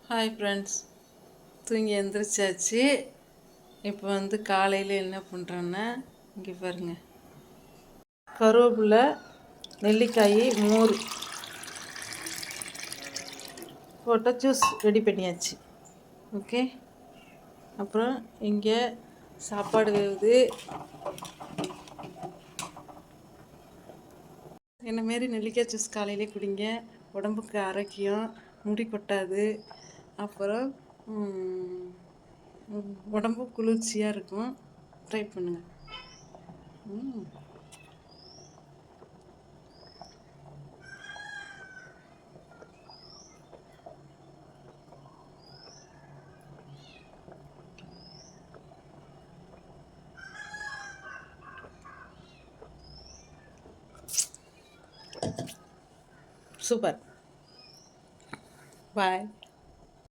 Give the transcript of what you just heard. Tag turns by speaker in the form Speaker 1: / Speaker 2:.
Speaker 1: Hi friends, தூங்கி எந்திரிச்சாச்சு. இப்போ காலையில் என்ன பண்ணுறேன்னா, இங்கே பாருங்கள், கருவேப்பிலை, நெல்லிக்காய், மோர் போட்ட ஜூஸ் ரெடி பண்ணியாச்சு. ஓகே, அப்புறம் இங்கே சாப்பாடு வேவுது. என்னமாரி நெல்லிக்காய் ஜூஸ் காலையிலே குடிங்க, உடம்புக்கு ஆரோக்கியம், முடி கொட்டாது. அப்புறம் உடம்பு குளிர்ச்சியாக இருக்கும். ட்ரை பண்ணுங்கள். சூப்பர். பாய்.